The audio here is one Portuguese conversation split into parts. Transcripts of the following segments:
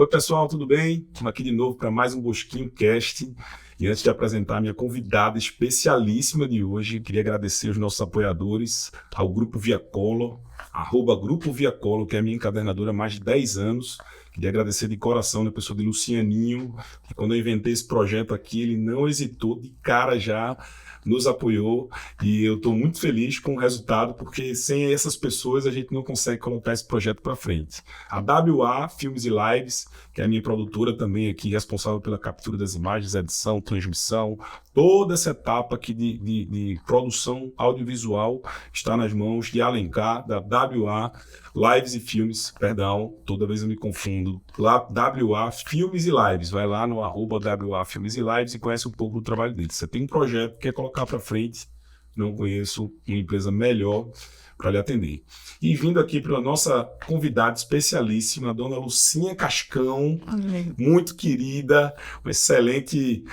Oi, pessoal, tudo bem? Estamos aqui de novo para mais um Bosquinho Cast. E antes de apresentar a minha convidada especialíssima de hoje, queria agradecer aos nossos apoiadores, ao Grupo Viacolo, @Grupo Viacolo, que é a minha encadernadora há mais de 10 anos. Queria agradecer de coração a pessoa de Lucianinho, que quando eu inventei esse projeto aqui, ele não hesitou, de cara já nos apoiou, e eu estou muito feliz com o resultado, porque sem essas pessoas a gente não consegue colocar esse projeto para frente. A WA Filmes e Lives, que é a minha produtora também aqui, responsável pela captura das imagens, edição, transmissão, toda essa etapa aqui de produção audiovisual está nas mãos de Alencar, da WA Lives e Filmes, perdão, toda vez eu me confundo, lá WA Filmes e Lives, vai lá no @WA Filmes e Lives e conhece um pouco do trabalho dele. Você tem um projeto que quer colocar para frente, não conheço uma empresa melhor para lhe atender. E vindo aqui para a nossa convidada especialíssima, a dona Lucinha Cascão, muito querida, uma excelente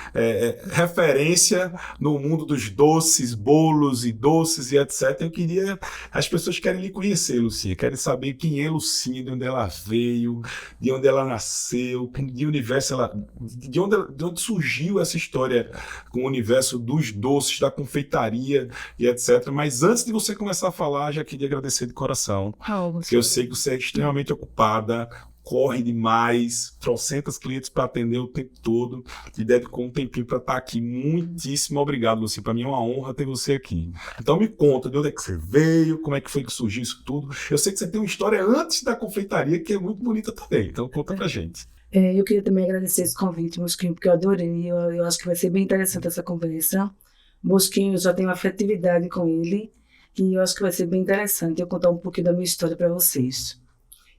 referência no mundo dos doces, bolos e doces e etc. Eu queria, as pessoas querem lhe conhecer, Lucinha, querem saber quem é Lucinha, de onde ela veio, de onde ela nasceu, de onde surgiu essa história com o universo dos doces, da confeitaria e etc. Mas antes de você começar a falar, já queria agradecer de coração, porque eu sei que você é extremamente ocupada, corre demais, trocentas clientes para atender o tempo todo, e dedicou um tempinho para estar aqui. Muitíssimo obrigado, Lucinha. Para mim é uma honra ter você aqui. Então me conta, de onde é que você veio, como é que foi que surgiu isso tudo. Eu sei que você tem uma história antes da confeitaria que é muito bonita também, então conta pra gente. Eu queria também agradecer esse convite, Mosquinho, porque eu adorei. Eu acho que vai ser bem interessante essa conversa. Mosquinho, eu já tenho afetividade com ele e eu acho que vai ser bem interessante eu contar um pouquinho da minha história para vocês.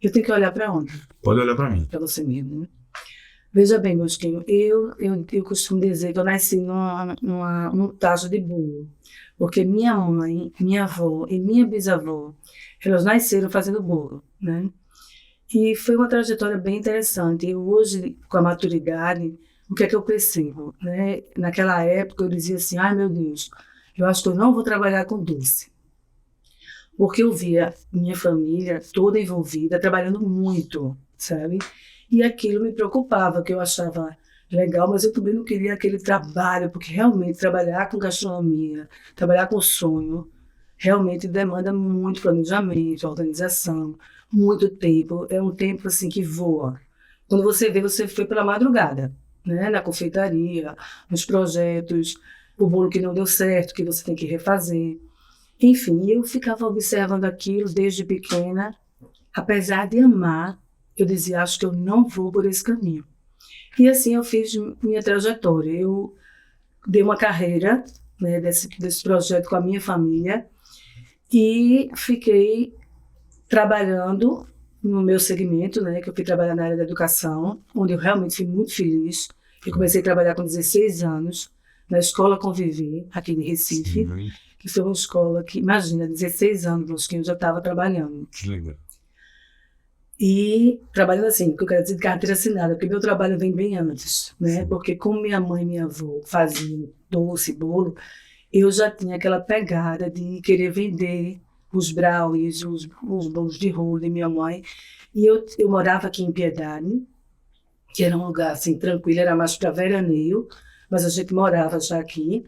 Eu tenho que olhar para onde? Pode olhar para mim. Para você mesmo, né? Veja bem, Mosquinho, eu costumo dizer que eu nasci num tacho de bolo, porque minha mãe, minha avó e minha bisavó, elas nasceram fazendo bolo, né? E foi uma trajetória bem interessante. E hoje, com a maturidade, o que é que eu percebo, né? Naquela época eu dizia assim, ai meu Deus, eu acho que eu não vou trabalhar com doce. Porque eu via minha família toda envolvida, trabalhando muito, sabe? E aquilo me preocupava, que eu achava legal, mas eu também não queria aquele trabalho, porque realmente trabalhar com gastronomia, trabalhar com sonho, realmente demanda muito planejamento, organização, muito tempo. É um tempo assim que voa. Quando você vê, você foi pela madrugada, né? Na confeitaria, nos projetos, o bolo que não deu certo, que você tem que refazer. Enfim, eu ficava observando aquilo desde pequena. Apesar de amar, eu dizia, acho que eu não vou por esse caminho. E assim eu fiz minha trajetória. Eu dei uma carreira, né, desse projeto com a minha família e fiquei trabalhando no meu segmento, né, que eu fui trabalhar na área da educação, onde eu realmente fui muito feliz. Eu comecei a trabalhar com 16 anos na Escola Conviver, aqui em Recife, que foi uma escola que, imagina, 16 anos que eu já estava trabalhando. Que legal. E trabalhando assim, que eu quero dizer de carteira assinada, porque meu trabalho vem bem antes, né? Porque como minha mãe e minha avó faziam doce, bolo, eu já tinha aquela pegada de querer vender os brownies, os bolos de rolo de minha mãe. E eu morava aqui em Piedade, que era um lugar assim tranquilo, era mais para veraneio, mas a gente morava já aqui.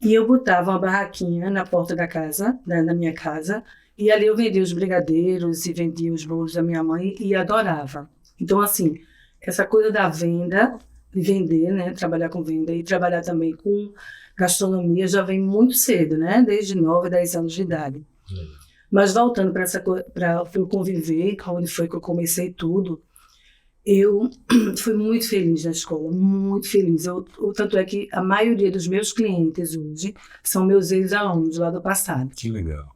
E eu botava uma barraquinha na porta da casa, na minha casa, e ali eu vendia os brigadeiros e vendia os bolos da minha mãe e adorava. Então, assim, essa coisa da venda, de vender, né, trabalhar com venda e trabalhar também com gastronomia já vem muito cedo, né, desde 9, 10 anos de idade. Mas voltando para o Conviver, onde foi que eu comecei tudo, eu fui muito feliz na escola, muito feliz. Tanto é que a maioria dos meus clientes hoje são meus ex-alunos lá do passado. Que legal.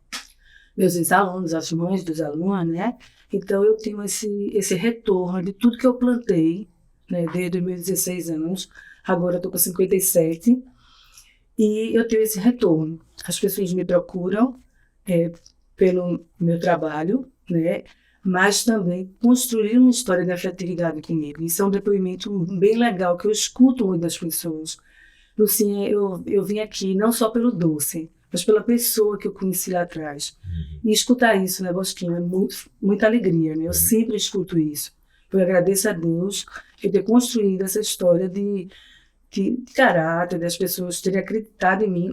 Meus ex-alunos, as mães dos alunos, né? Então eu tenho esse retorno de tudo que eu plantei, né, desde os meus 16 anos. Agora eu estou com 57 e eu tenho esse retorno. As pessoas me procuram pelo meu trabalho, né? Mas também construir uma história de afetividade comigo. Isso é um depoimento bem legal que eu escuto muito das pessoas. Lucinha, eu vim aqui não só pelo doce, mas pela pessoa que eu conheci lá atrás. E escutar isso, né, Bosquinha, é muita alegria, né? Eu sempre escuto isso. Eu agradeço a Deus por ter construído essa história de caráter, das pessoas terem acreditado em mim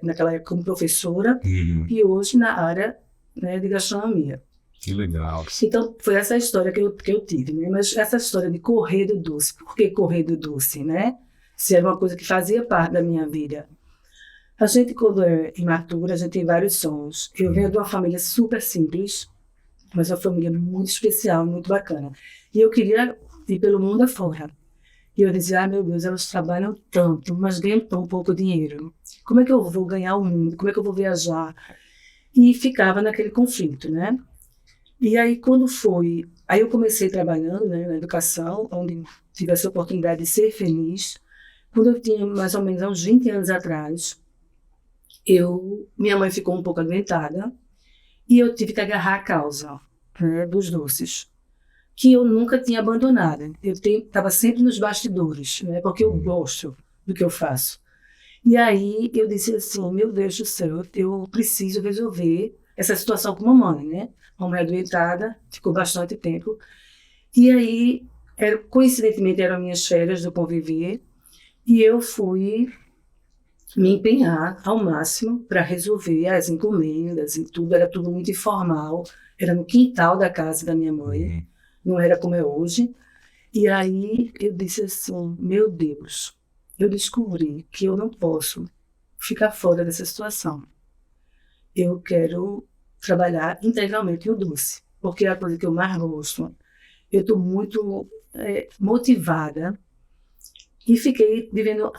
naquela época como professora e hoje na área, né, de gastronomia. Que legal. Então, foi essa história que eu tive, né? Mas essa história de correr do doce, por que correr do doce, né? Se era uma coisa que fazia parte da minha vida. A gente, quando é imatura, a gente tem vários sonhos. Eu venho de uma família super simples, mas uma família muito especial, muito bacana. E eu queria ir pelo mundo afora. E eu dizia, meu Deus, elas trabalham tanto, mas ganham tão pouco dinheiro. Como é que eu vou ganhar o mundo? Como é que eu vou viajar? E ficava naquele conflito, né? E aí, quando foi... Aí eu comecei trabalhando, né, na educação, onde tive essa oportunidade de ser feliz. Quando eu tinha mais ou menos uns 20 anos atrás, minha mãe ficou um pouco adoentada e eu tive que agarrar a causa, né, dos doces, que eu nunca tinha abandonado. Eu estava sempre nos bastidores, né, porque eu gosto do que eu faço. E aí eu disse assim, meu Deus do céu, eu preciso resolver essa situação com a mamãe, né? Mamãe adoentada, ficou bastante tempo. E aí, coincidentemente, eram minhas férias do Conviver, e eu fui me empenhar ao máximo para resolver as encomendas e tudo. Era tudo muito informal, era no quintal da casa da minha mãe, não era como é hoje. E aí eu disse assim, meu Deus, eu descobri que eu não posso ficar fora dessa situação. Eu quero trabalhar integralmente no doce, porque é a coisa que eu mais gosto. Eu estou muito motivada e fiquei vivendo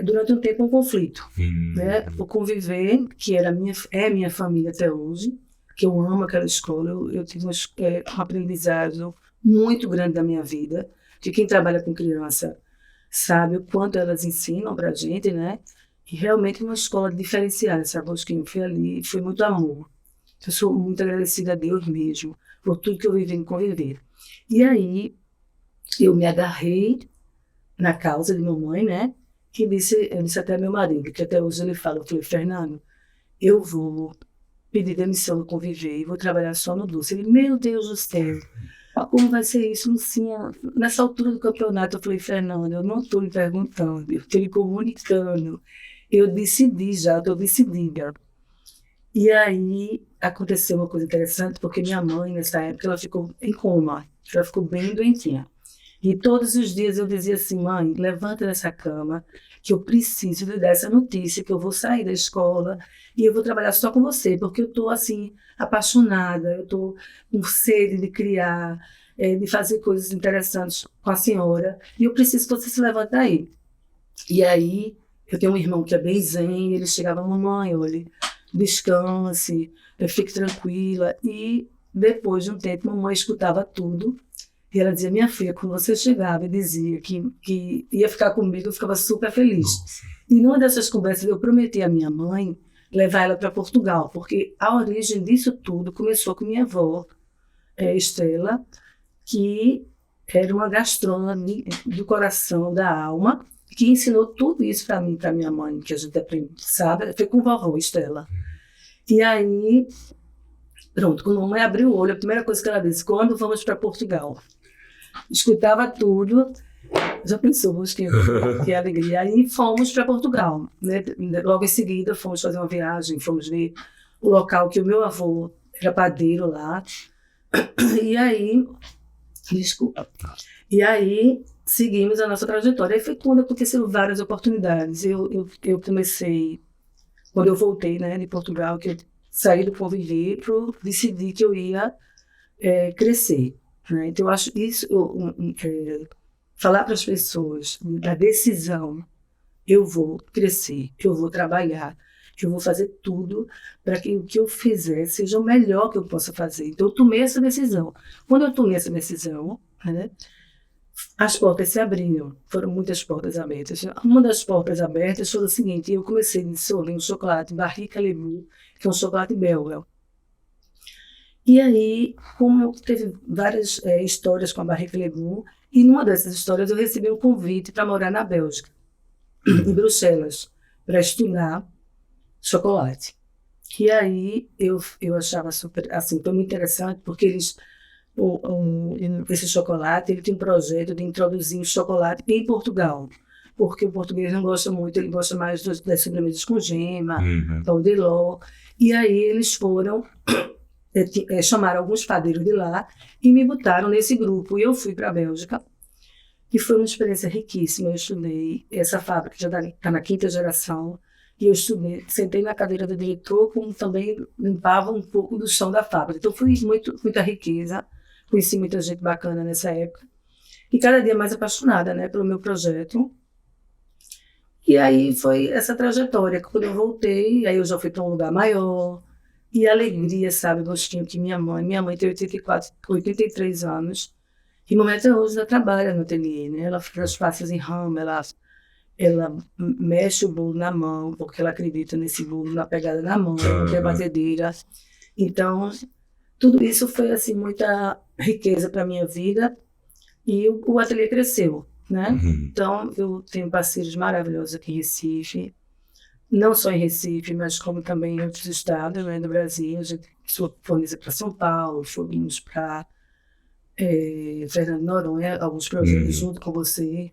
durante um tempo um conflito, né? O Conviver, que é minha família até hoje, que eu amo aquela escola, eu tive um aprendizado muito grande da minha vida, que quem trabalha com criança sabe o quanto elas ensinam para a gente, né? E realmente uma escola diferenciada, sabe? Bosquinho, foi ali, foi muito amor. Eu sou muito agradecida a Deus mesmo, por tudo que eu vivi em Conviver. E aí, eu me agarrei na causa de mamãe, né? Eu disse até ao meu marido, que até hoje ele fala, eu falei, Fernando, eu vou pedir demissão do Conviver e vou trabalhar só no doce. Ele, meu Deus do céu, como vai ser isso? Não tinha... Nessa altura do campeonato, eu falei, Fernando, eu não estou lhe perguntando, eu estou lhe comunicando. Eu decidi já, estou decidida. E aí aconteceu uma coisa interessante, porque minha mãe, nessa época, ela ficou em coma, ela ficou bem doentinha. E todos os dias eu dizia assim, mãe, levanta dessa cama, que eu preciso lhe dar essa notícia, que eu vou sair da escola e eu vou trabalhar só com você, porque eu estou, assim, apaixonada, eu estou com sede de criar, de fazer coisas interessantes com a senhora, e eu preciso que você se levante daí. E aí, eu tenho um irmão que é bem zen, ele chegava, mamãe, olha, descanse, fique tranquila. E depois de um tempo, mamãe escutava tudo. E ela dizia, minha filha, quando você chegava e dizia que ia ficar comigo, eu ficava super feliz. Nossa. E numa dessas conversas, eu prometi à minha mãe levar ela para Portugal, porque a origem disso tudo começou com minha avó, Estela, que era uma gastrônome do coração, da alma, que ensinou tudo isso para mim, para minha mãe, que a gente aprende, sabe? Foi com a vovó Estela. E aí, pronto, quando a mamãe abriu o olho, a primeira coisa que ela disse, quando vamos para Portugal? Escutava tudo, já pensou, que alegria. Aí fomos para Portugal, né? Logo em seguida fomos fazer uma viagem, fomos ver o local que o meu avô era padeiro lá. E aí, desculpa, e aí seguimos a nossa trajetória. Aí foi quando aconteceram várias oportunidades. Eu comecei, quando eu voltei, né, de Portugal, que eu saí do Conviver, decidi que eu ia crescer. Né? Então, eu acho isso, falar para as pessoas da decisão, eu vou crescer, eu vou trabalhar, eu vou fazer tudo para que o que eu fizer seja o melhor que eu possa fazer. Então, eu tomei essa decisão. Quando eu tomei essa decisão, né, as portas se abriram, foram muitas portas abertas. Uma das portas abertas foi o seguinte, eu comecei a dissolver um chocolate Barrique Alemão, que é um chocolate belga. E aí, como teve várias histórias com a Barrique Alemão, e numa dessas histórias eu recebi um convite para morar na Bélgica, em Bruxelas, para estudar chocolate. E aí eu achava super, assim, foi muito interessante, porque eles esse chocolate, ele tinha um projeto de introduzir o chocolate em Portugal, porque o português não gosta muito, ele gosta mais das sobremesas com gema, pão de ló. E aí eles foram, chamaram alguns padeiros de lá e me botaram nesse grupo. E eu fui para a Bélgica, e foi uma experiência riquíssima. Eu estudei, essa fábrica já está na 5ª geração, e eu estudei, sentei na cadeira do diretor, como também limpava um pouco do chão da fábrica. Então foi muita riqueza, conheci muita gente bacana nessa época, e cada dia mais apaixonada, né, pelo meu projeto. E aí foi essa trajetória, que quando eu voltei, aí eu já fui para um lugar maior, e a alegria, sabe, o gostinho que minha mãe tem 83 anos, e no momento hoje ela trabalha no ateliê, né, ela faz passos em ramo, ela mexe o bolo na mão, porque ela acredita nesse bolo, na pegada na mão, na batedeira. Então, tudo isso foi, assim, muita riqueza para a minha vida, e o ateliê cresceu, né? Então, eu tenho parceiros maravilhosos aqui em Recife, não só em Recife, mas como também em outros estados, né, do Brasil. A gente fornece para São Paulo, fomos para Fernando de Noronha, alguns projetos junto com você.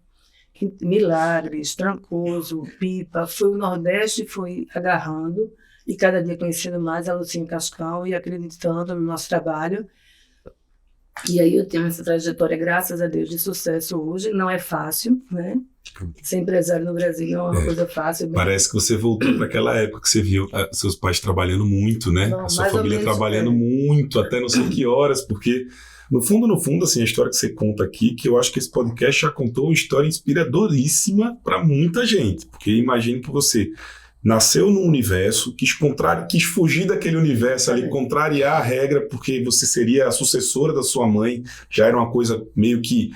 Milagres, Trancoso, Pipa, foi o Nordeste, foi agarrando, e cada dia conhecendo mais a Lucinha Cascal e acreditando no nosso trabalho. E aí eu tenho essa trajetória, graças a Deus, de sucesso hoje. Não é fácil, né? Ser empresário no Brasil não é uma coisa fácil. Parece que você voltou para aquela época que você viu seus pais trabalhando muito, né? Não, a sua família trabalhando muito, até não sei que horas, porque no fundo, assim, a história que você conta aqui, que eu acho que esse podcast já contou uma história inspiradoríssima para muita gente, porque imagino que você nasceu num universo, quis fugir daquele universo ali, contrariar a regra, porque você seria a sucessora da sua mãe, já era uma coisa meio que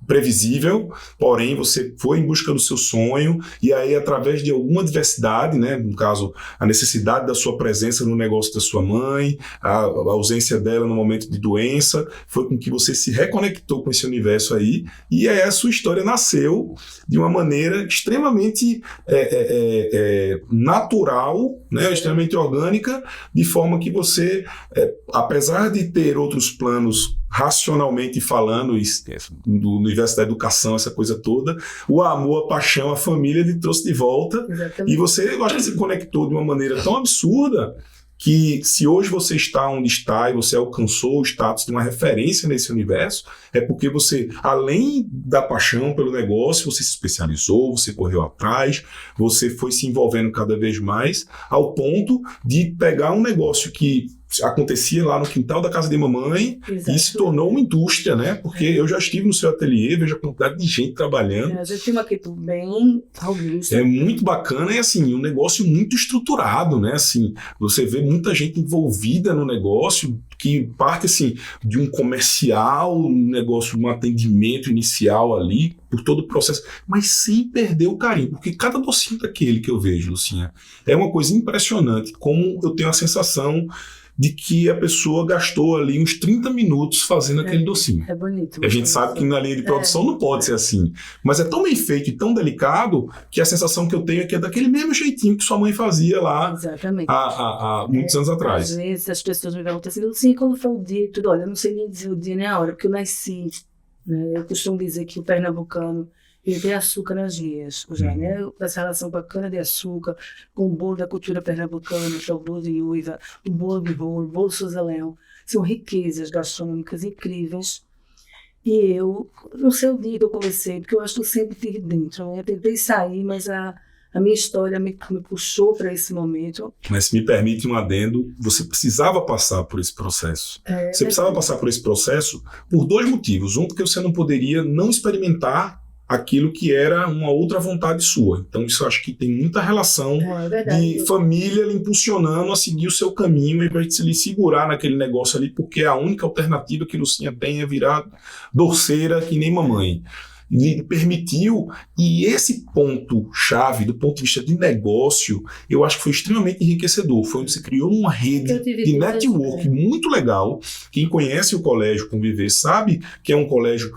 previsível, porém você foi em busca do seu sonho, e aí através de alguma adversidade, né, no caso a necessidade da sua presença no negócio da sua mãe, a ausência dela no momento de doença, foi com que você se reconectou com esse universo aí, e aí a sua história nasceu de uma maneira extremamente natural, né, extremamente orgânica, de forma que você, apesar de ter outros planos racionalmente falando, do universo da educação, essa coisa toda, o amor, a paixão, a família lhe trouxe de volta. Exatamente. E você, eu acho que se conectou de uma maneira tão absurda que se hoje você está onde está e você alcançou o status de uma referência nesse universo, é porque você, além da paixão pelo negócio, você se especializou, você correu atrás, você foi se envolvendo cada vez mais, ao ponto de pegar um negócio que acontecia lá no quintal da casa de mamãe. Exato. E se tornou uma indústria, né? Porque eu já estive no seu ateliê, vejo a quantidade de gente trabalhando. A gente tem uma equipe bem robusta. É muito bacana e, assim, um negócio muito estruturado, né? Assim, você vê muita gente envolvida no negócio, que parte, assim, de um comercial, um negócio, um atendimento inicial ali, por todo o processo, mas sem perder o carinho, porque cada docinho daquele que eu vejo, Lucinha, é uma coisa impressionante, como eu tenho a sensação de que a pessoa gastou ali uns 30 minutos fazendo aquele docinho. É bonito. A gente sabe que na linha de produção não pode ser assim, mas é tão bem feito e tão delicado que a sensação que eu tenho é que é daquele mesmo jeitinho que sua mãe fazia lá. Exatamente. Há muitos anos atrás. Às vezes as pessoas me perguntam assim, Lucinha, como foi o dia e tudo? Olha, eu não sei nem dizer o dia nem a hora, porque eu nasci, né? Eu costumo dizer que o pernambucano, ele tem açúcar nas veias, já, né? Essa relação com a cana-de-açúcar, com o bolo da cultura pernambucana, que é o bolo de uiva, o bolo de rolo, o bolo Sousa Leão, são riquezas gastronômicas incríveis. E eu, não sei o dia que eu comecei, porque eu acho que eu sempre estive dentro, né? Eu tentei sair, mas a minha história me puxou para esse momento. Mas se me permite um adendo, você precisava passar por esse processo. Você precisava passar por esse processo por dois motivos. Um, porque você não poderia não experimentar aquilo que era uma outra vontade sua. Então isso eu acho que tem muita relação de família lhe impulsionando a seguir o seu caminho e para lhe segurar naquele negócio ali, porque a única alternativa que Lucinha tem é virar doceira que nem mamãe. Lhe permitiu, e esse ponto-chave, do ponto de vista de negócio, eu acho que foi extremamente enriquecedor. Foi onde você criou uma rede de network muito legal. Quem conhece o Colégio Conviver sabe que é um colégio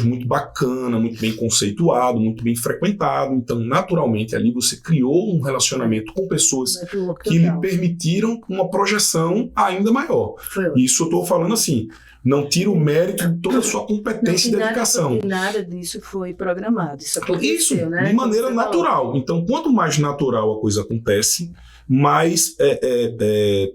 muito bacana, muito bem conceituado, muito bem frequentado. Então, naturalmente, ali você criou um relacionamento com pessoas que lhe permitiram uma projeção ainda maior. Isso eu estou falando assim, não tira o mérito de toda a sua competência e dedicação. E nada disso foi programado. Isso aconteceu, né? De maneira natural. Então, quanto mais natural a coisa acontece, mais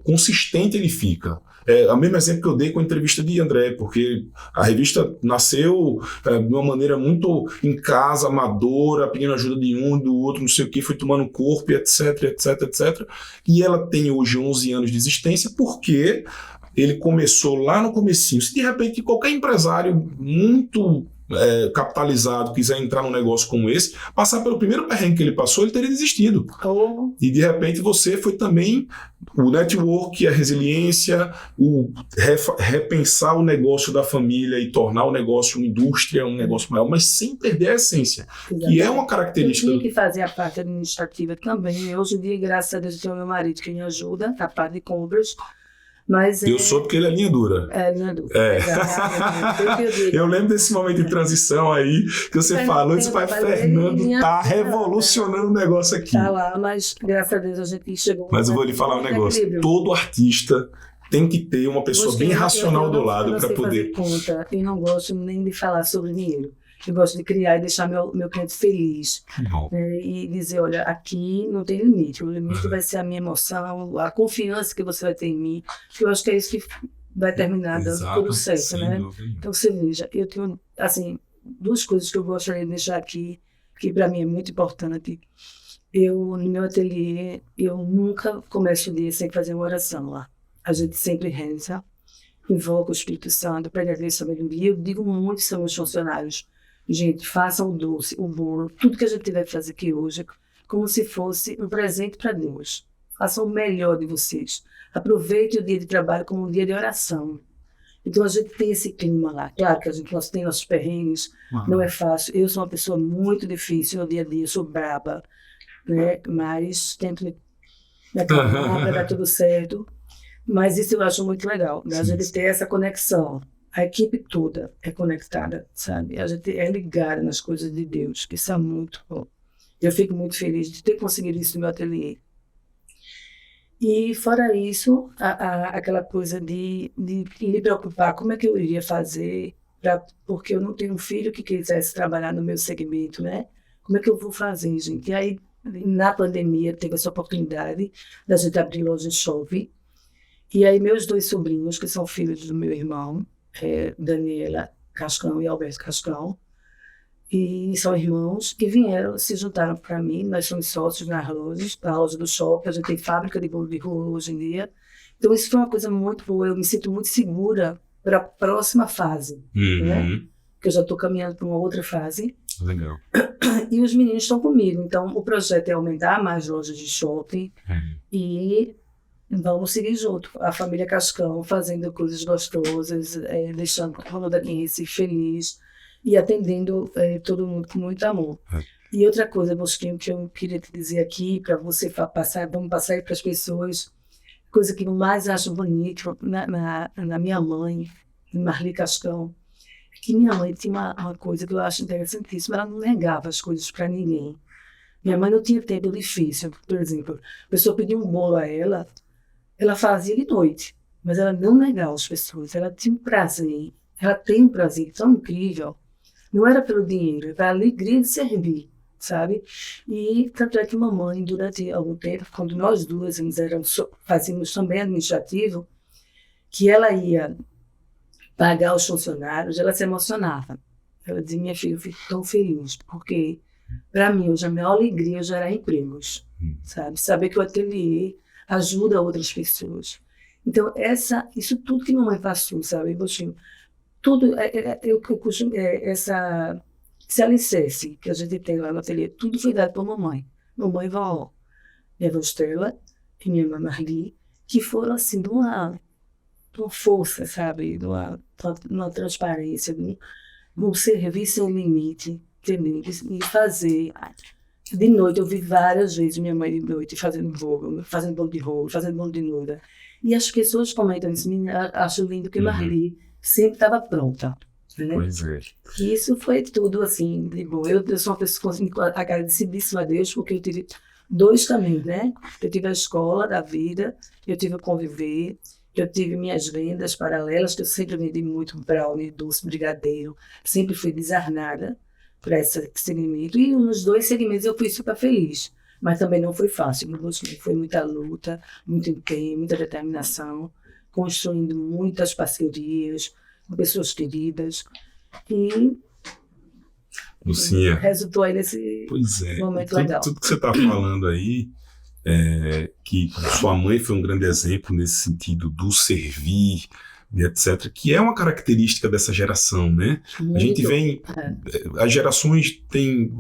consistente ele fica. É o mesmo exemplo que eu dei com a entrevista de André, porque a revista nasceu de uma maneira muito em casa, amadora, pedindo ajuda de um, do outro, não sei o que, foi tomando corpo, etc, etc, etc. E ela tem hoje 11 anos de existência porque ele começou lá no comecinho. Se de repente qualquer empresário muito capitalizado quiser entrar num negócio como esse, passar pelo primeiro perrengue que ele passou, ele teria desistido. E de repente você foi também o network, a resiliência, o repensar o negócio da família e tornar o negócio uma indústria, um negócio maior, mas sem perder a essência, que é uma característica. Eu tinha que fazer a parte administrativa também. Hoje em dia, graças a Deus, eu tenho meu marido que me ajuda, a parte de compras. Mas eu sou porque ele é linha dura. Linha dura. Eu lembro desse momento de transição aí, que você falou, disse, pai, Fernando tá revolucionando o negócio aqui. Tá lá, mas graças a Deus a gente chegou. Mas eu vou lhe falar um negócio. Equilíbrio. Todo artista tem que ter uma pessoa bem racional do lado para poder. Conta. Eu não gosto nem de falar sobre dinheiro. Eu gosto de criar e deixar meu cliente feliz. E dizer, olha, aqui não tem limite. O limite vai ser a minha emoção, a confiança que você vai ter em mim. Eu acho que é isso que vai terminar dando tudo certo, né? Então, você veja, eu tenho, assim, duas coisas que eu gostaria de deixar aqui, que para mim é muito importante. No meu ateliê, eu nunca começo o dia sem fazer uma oração lá. A gente sempre reza, invoca o Espírito Santo para agradecer a sabedoria. Eu digo muito aos meus funcionários, gente, façam o doce, o bolo, tudo que a gente vai fazer aqui hoje, como se fosse um presente para Deus. Façam o melhor de vocês. Aproveitem o dia de trabalho como um dia de oração. Então a gente tem esse clima lá. Claro que nós temos nossos perrengues, não é fácil. Eu sou uma pessoa muito difícil no dia a dia, eu sou braba, né? Mas tento me acalmar para dar tudo certo. Mas isso eu acho muito legal, né? A gente ter essa conexão. A equipe toda é conectada, sabe? A gente é ligada nas coisas de Deus, que isso é muito bom. Eu fico muito feliz de ter conseguido isso no meu ateliê. E fora isso, aquela coisa de me preocupar, como é que eu iria fazer, porque eu não tenho um filho que quisesse trabalhar no meu segmento, né? Como é que eu vou fazer, gente? E aí, na pandemia, teve essa oportunidade da gente abrir loja shopping. E aí, meus dois sobrinhos, que são filhos do meu irmão, Daniela Cascão e Alberto Cascão, e são irmãos que vieram, se juntaram para mim. Nós somos sócios na loja do shopping, a gente tem fábrica de bolo de rua hoje em dia. Então isso foi uma coisa muito boa, eu me sinto muito segura para a próxima fase, né? Que eu já estou caminhando para uma outra fase. Legal. E os meninos estão comigo, então o projeto é aumentar mais lojas de shopping e vamos seguir junto. A família Cascão fazendo coisas gostosas, deixando o mundo daqui em Recife feliz e atendendo todo mundo com muito amor. E outra coisa, Bosquinho, que eu queria te dizer aqui, para você passar, vamos passar para as pessoas, coisa que eu mais acho bonito na minha mãe, Marli Cascão, que minha mãe tinha uma coisa que eu acho interessantíssima, ela não negava as coisas para ninguém. Minha mãe não tinha tempo difícil, por exemplo, a pessoa pedia um bolo a ela fazia de noite, mas ela não negava as pessoas, ela tinha um prazer, ela tem um prazer tão incrível, não era pelo dinheiro, era a alegria de servir, sabe? E tanto é que mamãe, durante algum tempo, quando nós duas fazíamos também administrativo, que ela ia pagar os funcionários, ela se emocionava. Ela dizia, minha filha, eu fico tão feliz, porque para mim hoje a maior alegria é gerar empregos, sabe? Saber que o ateliê ajuda outras pessoas. Então, isso tudo que mamãe passou, sabe, Bochinho? Tudo, eu costumo, esse alicerce que a gente tem lá no ateliê, tudo foi dado por mamãe. Mamãe e vó, minha avó Estela e minha irmã Marli, que foram, assim, de uma força, sabe, de uma transparência, de um serviço sem limite, entendeu? E fazer. De noite, eu vi várias vezes minha mãe de noite fazendo bolo de rolo, fazendo bolo de nuda. E as pessoas comentam isso, acho lindo que Marli sempre estava pronta. Né? Pois é. E isso foi tudo, assim, de bom. Eu sou uma pessoa agradecidíssima a Deus, porque eu tive dois caminhos, né? Eu tive a escola da vida, eu tive o conviver, Eu tive minhas vendas paralelas, que eu sempre vendi muito brownie, doce, brigadeiro. Sempre fui desarnada por esse segmento. E nos 2 segmentos eu fui super feliz. Mas também não foi fácil. Foi muita luta, muito empenho, muita determinação, construindo muitas parcerias com pessoas queridas. E Lucinha, resultou aí nesse momento legal. Tudo que você está falando aí, que sua mãe foi um grande exemplo nesse sentido do servir, etc., que é uma característica dessa geração, né? A gente vem... As gerações têm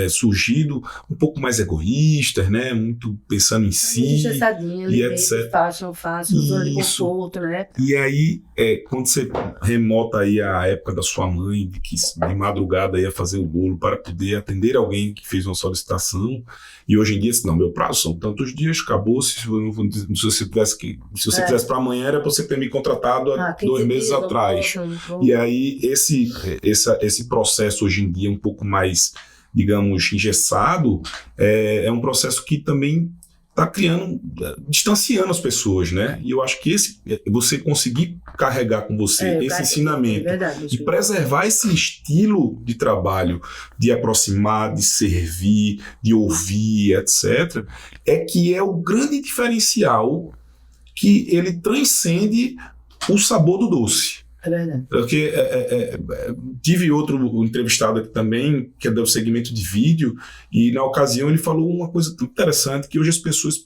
surgido um pouco mais egoístas, né? Muito pensando em si, e etc. Faço, zona de conforto, né? E aí, quando você remota aí a época da sua mãe, que de madrugada ia fazer o bolo para poder atender alguém que fez uma solicitação, e hoje em dia, não, meu prazo são tantos dias, acabou, se você quisesse para amanhã, era para você ter me contratado há 2 meses atrás. E aí, esse processo hoje em dia um pouco mais, digamos, engessado, é um processo que também está distanciando as pessoas, né? E eu acho que você conseguir carregar com você esse ensinamento e preservar esse estilo de trabalho, de aproximar, de servir, de ouvir, etc., que é o grande diferencial que ele transcende o sabor do doce. É verdade. Porque tive outro entrevistado aqui também, que é do segmento de vídeo, e na ocasião ele falou uma coisa tão interessante, que hoje as pessoas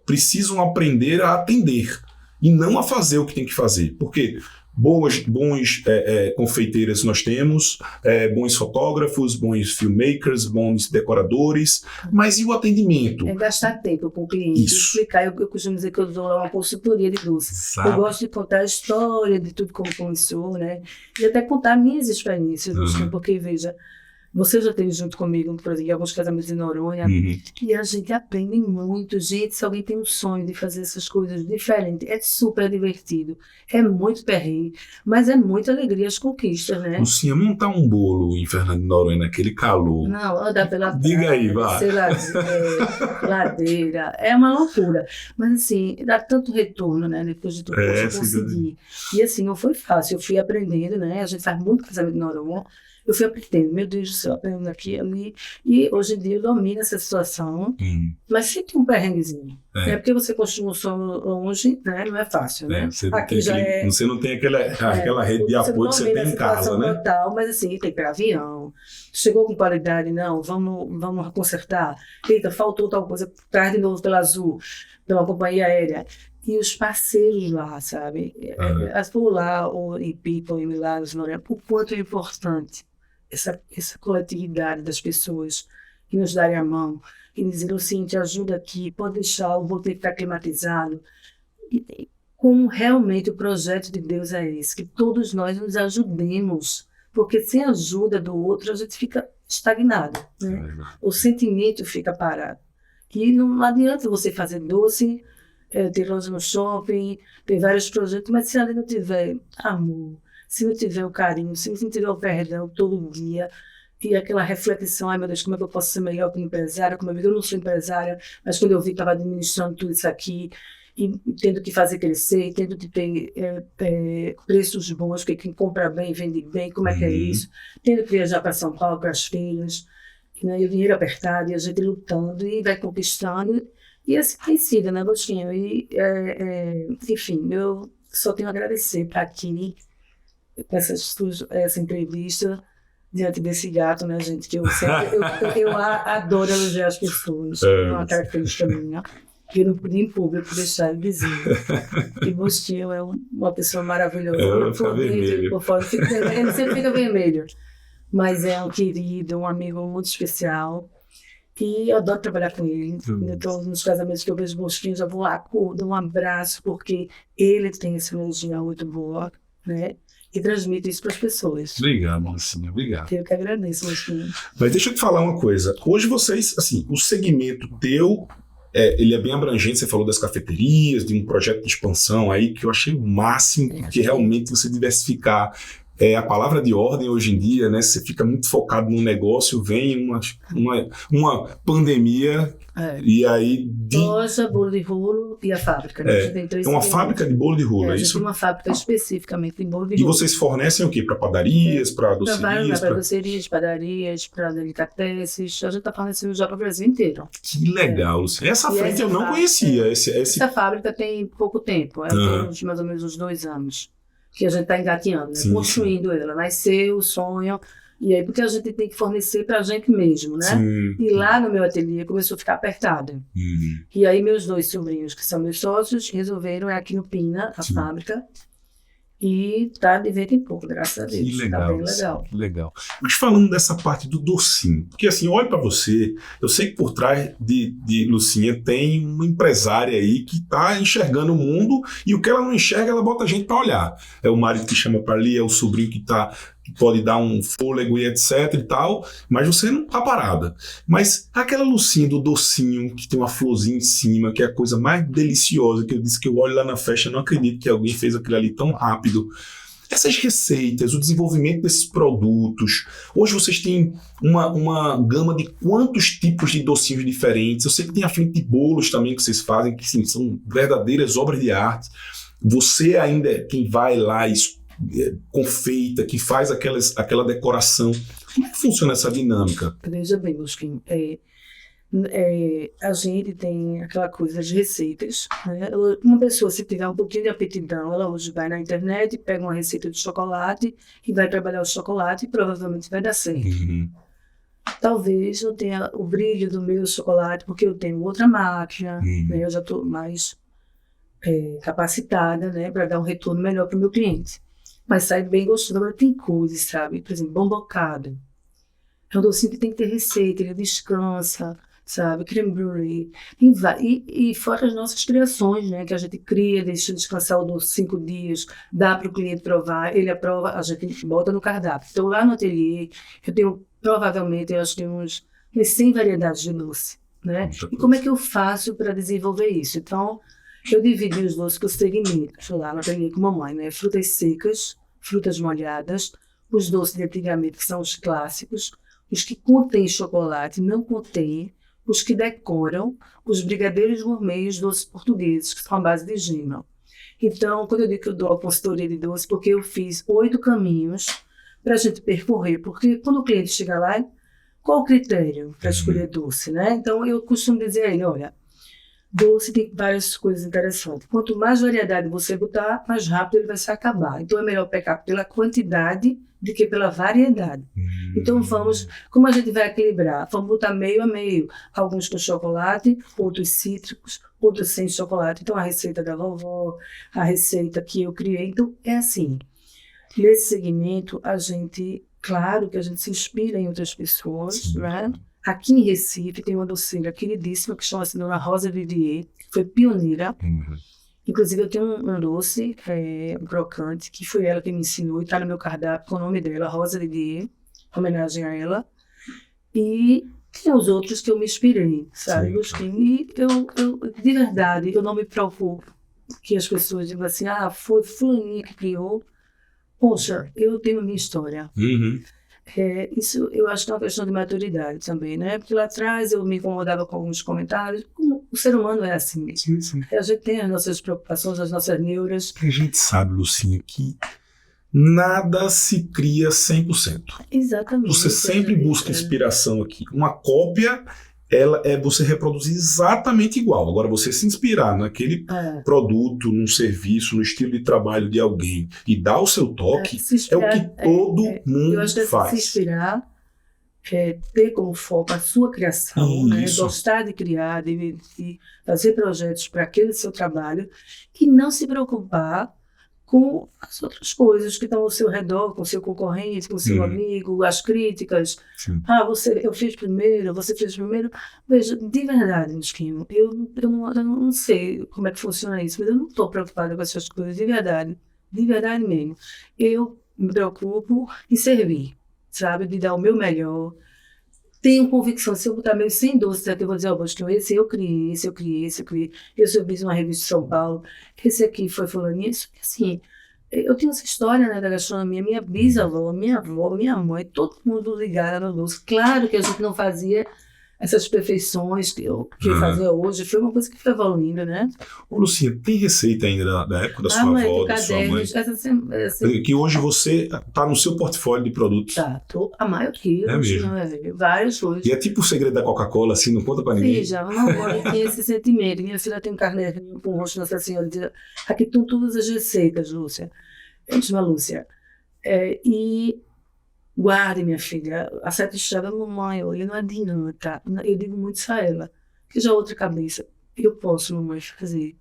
precisam aprender a atender e não a fazer o que tem que fazer. Porque bons confeiteiras nós temos, bons fotógrafos, bons filmmakers, bons decoradores, mas e o atendimento? É gastar tempo com o cliente, explicar. Eu costumo dizer que eu dou uma consultoria de doce. Exato. Eu gosto de contar a história de tudo como começou, né? E até contar minhas experiências, porque, veja, você já teve junto comigo, por exemplo, alguns casamentos em Noronha, e a gente aprende muito. Gente, se alguém tem um sonho de fazer essas coisas diferentes, é super divertido, é muito perrengue, mas é muita alegria as conquistas, né? Lucinha, montar um bolo em Fernando de Noronha, naquele calor. Não, andar pela Diga aí, vá. Ladeira, é uma loucura. Mas assim, dá tanto retorno, né? Depois de tudo que eu consegui. E assim, não foi fácil, eu fui aprendendo, né? A gente faz muito casamento em Noronha. Eu fui aprendendo, meu Deus do céu, aprendendo aqui, ali. E hoje em dia eu domino essa situação, mas sempre tem um perrenguezinho. É porque você construiu um sonho longe, né? Não é fácil, né? Você não tem aquela rede de apoio que você tem em casa, né? Total, mas assim, tem que pegar avião. Chegou com qualidade, não, vamos consertar. Eita, faltou tal coisa, traz de novo pela Azul, pela companhia aérea. E os parceiros lá, sabe? As por lá, ou em People, em Milagres, o quanto é importante essa coletividade das pessoas que nos darem a mão, que dizem assim, te ajuda aqui, pode deixar, eu vou ter que estar climatizado. E como realmente o projeto de Deus é esse, que todos nós nos ajudemos, porque sem a ajuda do outro a gente fica estagnado, né? O sentimento fica parado. E não adianta você fazer doce, ter loja no shopping, ter vários projetos, mas se ali não tiver amor, se não tiver o carinho, se não tiver o perdão todo dia, e aquela reflexão, ai meu Deus, como é que eu posso ser melhor como empresária, como eu não sou empresária, mas quando eu vi que estava administrando tudo isso aqui, e tendo que fazer crescer, e tendo que ter preços bons, porque quem compra bem, vende bem, como é que é isso, tendo que viajar para São Paulo, para as filhas, né, e o dinheiro apertado, e a gente lutando, e vai conquistando, e assim tem sido, né, Agostinho? E, enfim, eu só tenho a agradecer para aqui, com essa entrevista, diante desse gato, né, gente, que eu sempre, eu adoro elogiar as pessoas, é uma característica minha, que eu não podia em público deixar de dizer. E Agostinho é uma pessoa maravilhosa, por fora, ele sempre fica vermelho, mas é um querido, um amigo muito especial, e eu adoro trabalhar com ele. Então, nos casamentos que eu vejo Agostinho, já vou lá, dou um abraço, porque ele tem essa energia muito boa, né? E transmite isso para as pessoas. Obrigado, Lucinha, obrigado. Eu que agradeço, Agostinho. Mas deixa eu te falar uma coisa. Hoje vocês, assim, o segmento teu, ele é bem abrangente. Você falou das cafeterias, de um projeto de expansão aí, que eu achei o máximo, porque realmente você diversificar a palavra de ordem hoje em dia, né? Você fica muito focado no negócio, vem uma pandemia e aí... Loja, bolo de rolo e a fábrica. Né? É uma fábrica de bolo de rolo, é a gente isso? tem uma fábrica especificamente de bolo de E rolo. vocês fornecem o quê? Para padarias, para docerias? Para docerias, padarias, para delicatessen. A gente está fornecendo já para o Brasil inteiro. Que legal, Luciana. Essa frente eu não conhecia. Essa fábrica tem pouco tempo, tem mais ou menos uns 2 anos que a gente está engateando, né? Construindo ela. Nasceu o sonho, e aí porque a gente tem que fornecer para a gente mesmo, né? Sim. E lá no meu ateliê começou a ficar apertado. E aí meus 2 sobrinhos, que são meus sócios, resolveram aqui no Pina, a fábrica, e tá de vento em pouco, graças a Deus. Que legal, tá bem legal. Que legal. Mas falando dessa parte do docinho, porque assim, olha para você, eu sei que por trás de Lucinha tem uma empresária aí que tá enxergando o mundo e o que ela não enxerga, ela bota a gente para olhar. É o marido que chama para ali, é o sobrinho que pode dar um fôlego e etc e tal, mas você não tá parada. Mas aquela Lucinha do docinho, que tem uma florzinha em cima, que é a coisa mais deliciosa, que eu disse que eu olho lá na festa, eu não acredito que alguém fez aquilo ali tão rápido. Essas receitas, o desenvolvimento desses produtos, hoje vocês têm uma gama de quantos tipos de docinhos diferentes. Eu sei que tem a frente de bolos também que vocês fazem, que sim, são verdadeiras obras de arte. Você ainda é quem vai lá e confeita, que faz aquela decoração. Como é que funciona essa dinâmica? Veja bem, Busquinho, a gente tem aquela coisa das receitas, né? Uma pessoa, se tiver um pouquinho de aptidão, ela hoje vai na internet, pega uma receita de chocolate e vai trabalhar o chocolate e provavelmente vai dar certo. Talvez eu tenha o brilho do meu chocolate porque eu tenho outra máquina, né? Eu já estou mais capacitada, né, para dar um retorno melhor para o meu cliente. Mas sai bem gostoso. Agora tem coisas, sabe? Por exemplo, bombocado. É um docinho que tem que ter receita, ele descansa, sabe? Creme brulee. E fora as nossas criações, né? Que a gente cria, deixa descansar o doce 5 dias, dá para o cliente provar, ele aprova, a gente bota no cardápio. Então lá no ateliê, eu tenho, provavelmente, eu acho que umas 100 variedades de doce, né? E como é que eu faço para desenvolver isso? Então, eu dividi os doces por segmentos lá no ateliê com mamãe, né? Frutas secas, frutas molhadas, os doces de antigamente, que são os clássicos, os que contêm chocolate, não contêm, os que decoram, os brigadeiros gourmet e os doces portugueses, que são a base de gema. Então, quando eu digo que eu dou a consultoria de doce, porque eu fiz 8 caminhos para a gente percorrer, porque quando o cliente chega lá, qual o critério para escolher doce, né? Então, eu costumo dizer a ele, olha, doce tem várias coisas interessantes. Quanto mais variedade você botar, mais rápido ele vai se acabar. Então, é melhor pecar pela quantidade do que pela variedade. Então, como a gente vai equilibrar? Vamos botar meio a meio. Alguns com chocolate, outros cítricos, outros sem chocolate. Então, a receita da vovó, a receita que eu criei. Então, é assim. Nesse segmento, claro que a gente se inspira em outras pessoas, né? Aqui em Recife tem uma doceira queridíssima que chama-se Dona Rosa Didier, que foi pioneira. Inclusive eu tenho um doce, um crocante, que foi ela que me ensinou e está no meu cardápio com o nome dela, Rosa Didier, em homenagem a ela. E tem os outros que eu me inspirei, sabe? E eu, de verdade, eu não me preocupo que as pessoas digam assim, foi fulaninha que criou. Poxa, eu tenho a minha história. Isso eu acho que é uma questão de maturidade também, né? Porque lá atrás eu me incomodava com alguns comentários. O ser humano é assim mesmo. A gente tem as nossas preocupações, as nossas neuras. A gente sabe, Lucinha, que nada se cria 100%. Exatamente. Você sempre busca inspiração aqui. Uma cópia, você reproduzir exatamente igual. Agora, você se inspirar naquele produto, num serviço, no estilo de trabalho de alguém e dar o seu toque, é o que todo mundo eu acho que faz. Se inspirar, ter como foco a sua criação, né? Gostar de criar, de fazer projetos para aquele seu trabalho e não se preocupar com as outras coisas que estão ao seu redor, com o seu concorrente, com o seu amigo, as críticas. Eu fiz primeiro, você fez primeiro. Veja, de verdade, Mosquinho, eu não sei como é que funciona isso, mas eu não estou preocupada com essas coisas, de verdade mesmo. Eu me preocupo em servir, sabe, de dar o meu melhor. Tenho convicção, se eu botar meus 100 doces aqui, eu vou dizer, Bosquinho, esse eu criei. Eu fiz uma revista de São Paulo, esse aqui foi fulaninho, isso assim, Eu tinha essa história, né, da gastronomia. Minha bisavó, minha avó, minha mãe, todo mundo ligado no doce. Claro que a gente não fazia essas perfeições que fazia hoje. Foi uma coisa que foi evoluindo, né? Ô, Lucinha, tem receita ainda da época da sua mãe, avó, tem da sua mãe? Que hoje você tá no seu portfólio de produtos. Tá, a maioria. É mesmo? Várias coisas. E é tipo o segredo da Coca-Cola, assim, não conta pra ninguém. Sim, já, não tem esse sentimento. Minha filha tem um carnezinho com o rosto Nossa Senhora. Aqui estão todas as receitas, Lúcia. Eu chamo a Lúcia. E guarde, minha filha. A seta estrada, mamãe, ele não adianta. Eu digo muito isso a ela. Que já é outra cabeça. Eu posso, mamãe, fazer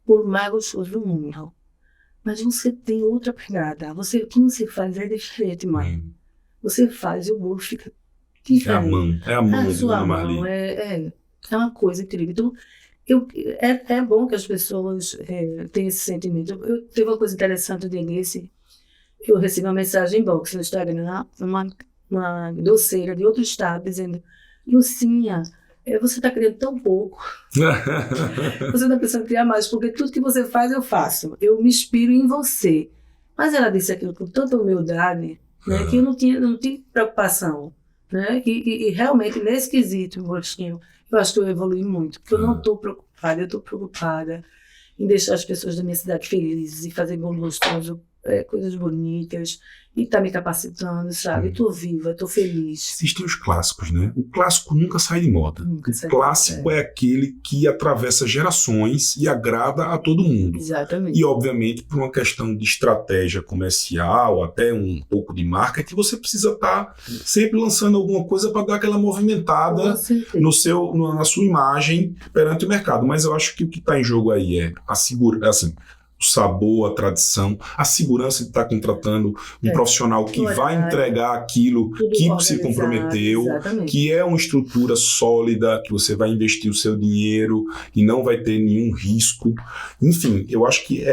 por mais gostoso do mundo. Mas você tem outra pegada. O que você faz é diferente, mãe. Você faz e o bolo fica diferente. É a mão A de sua Dona Marli. mão é uma coisa incrível. Então, é bom que as pessoas tenham esse sentimento. Eu teve uma coisa interessante de início. Eu recebi uma mensagem inbox no Instagram, uma doceira de outro estado, dizendo: Lucinha, você está criando tão pouco. Você está pensando em criar mais, porque tudo que você faz, eu faço. Eu me inspiro em você. Mas ela disse aquilo com tanta humildade, né, que eu não tinha preocupação. Né? E realmente, nesse quesito, Agostinho, eu acho que eu evolui muito. Porque eu não estou preocupada, eu estou preocupada em deixar as pessoas da minha cidade felizes e fazer bolo gostoso, coisas bonitas, e tá me capacitando, sabe? Tô viva, tô feliz. Existem os clássicos, né? O clássico nunca sai de moda. O clássico é aquele que atravessa gerações e agrada a todo mundo. Exatamente. E, obviamente, por uma questão de estratégia comercial, até um pouco de marketing, você precisa estar sempre lançando alguma coisa para dar aquela movimentada na sua imagem perante o mercado. Mas eu acho que o que está em jogo aí é a segurança, o sabor, a tradição, a segurança de estar contratando um profissional que vai entregar aquilo que se comprometeu, que é uma estrutura sólida, que você vai investir o seu dinheiro e não vai ter nenhum risco. Enfim, eu acho que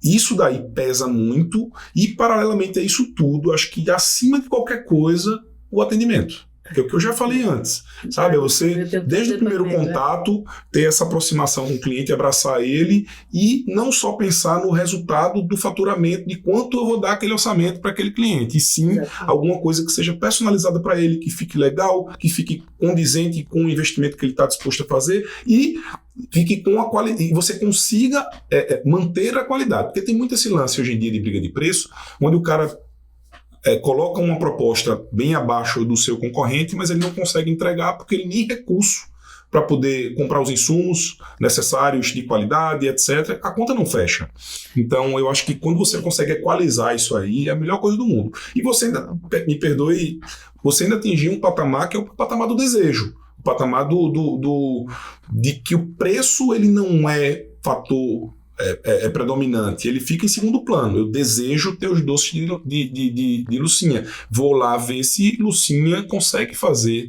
isso daí pesa muito e, paralelamente a isso tudo, acho que acima de qualquer coisa, o atendimento. É o que eu já falei antes, sabe? É você, desde o primeiro contato, ter essa aproximação com o cliente, abraçar ele e não só pensar no resultado do faturamento, de quanto eu vou dar aquele orçamento para aquele cliente, e sim alguma coisa que seja personalizada para ele, que fique legal, que fique condizente com o investimento que ele está disposto a fazer e fique com a qualidade, e você consiga manter a qualidade. Porque tem muito esse lance hoje em dia de briga de preço, onde o cara coloca uma proposta bem abaixo do seu concorrente, mas ele não consegue entregar porque ele nem recurso para poder comprar os insumos necessários de qualidade, etc., a conta não fecha. Então, eu acho que quando você consegue equalizar isso aí, é a melhor coisa do mundo. E você ainda, me perdoe, você ainda atingiu um patamar que é o patamar do desejo, o patamar de que o preço ele não é fator predominante, ele fica em segundo plano. Eu desejo ter os doces de Lucinha. Vou lá ver se Lucinha consegue fazer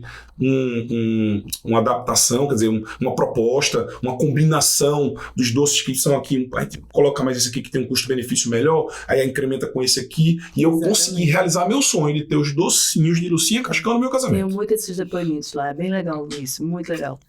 uma adaptação, quer dizer, uma proposta, uma combinação dos doces que são aqui. A gente coloca mais esse aqui que tem um custo-benefício melhor, aí incrementa com esse aqui, e eu consegui realizar meu sonho de ter os docinhos de Lucinha Cascão no meu casamento. Tenho muitos desses depoimentos lá, é bem legal isso, muito legal.